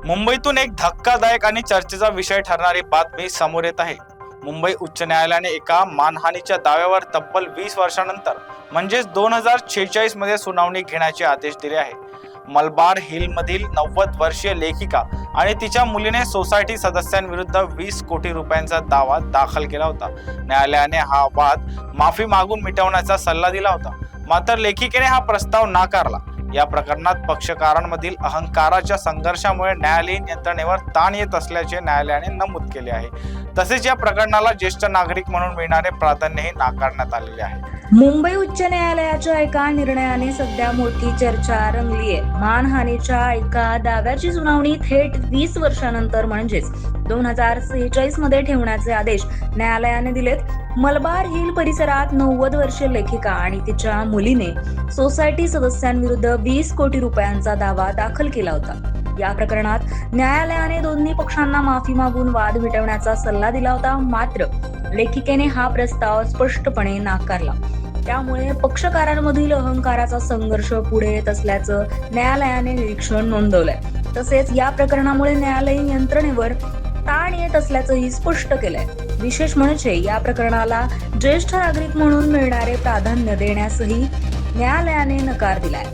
मुंबईतून एक धक्कादायक आणि चर्चेचा विषय ठरणारी बातमी समोर येत आहे। मुंबई उच्च न्यायालयाने एका मानहानीच्या दाव्यावर तब्बल 20 वर्षांनंतर म्हणजेच 2046 मध्ये सुनावणी घेण्याचे आदेश दिले आहे। मलबार हिल मधील 90 वर्षीय लेखिका आणि तिच्या मुलीने सोसायटी सदस्यांविरुद्ध 20 कोटी रुपयांचा दावा दाखल केला होता। न्यायालयाने हा वाद माफी मागून मिटवण्याचा सल्ला दिला होता, मात्र लेखिकेने हा प्रस्ताव नाकारला। या प्रकरणात पक्षकारांमधील अहंकाराच्या संघर्षामुळे न्यायालयीन यंत्रणेवर ताण येत असल्याचे न्यायालयाने नमूद केले आहे। तसेच या प्रकरणाला ज्येष्ठ नागरिक म्हणून मिळणारे प्राधान्यही नाकारण्यात आलेले आहे। मुंबई उच्च न्यायालयाच्या एका निर्णयाने सध्या मोठी चर्चा रंगली आहे। मानहानीच्या एका दाव्याची सुनावणी थेट 20 वर्षांनंतर म्हणजेच 2046 मध्ये ठेवण्याचे आदेश न्यायालयाने दिलेत। मलबार हिल परिसरात 90 वर्षीय लेखिका आणि तिच्या मुलीने सोसायटी सदस्यांविरुद्ध 20 कोटी रुपयांचा दावा दाखल केला होता। या प्रकरणात न्यायालयाने दोन्ही पक्षांना माफी मागून वाद मिटवण्याचा सल्ला दिला होता, मात्र लेखिकेने हा प्रस्ताव स्पष्टपणे नाकारला। त्यामुळे पक्षकारांमधील अहंकाराचा संघर्ष पुढे येत असल्याचं न्यायालयाने निरीक्षण नोंदवलंय। तसेच या प्रकरणामुळे न्यायालयीन यंत्रणेवर ताण येत असल्याचंही स्पष्ट केलंय। विशेष म्हणजे या प्रकरणाला ज्येष्ठ नागरिक म्हणून मिळणारे प्राधान्य देण्यासही न्यायालयाने नकार दिलाय।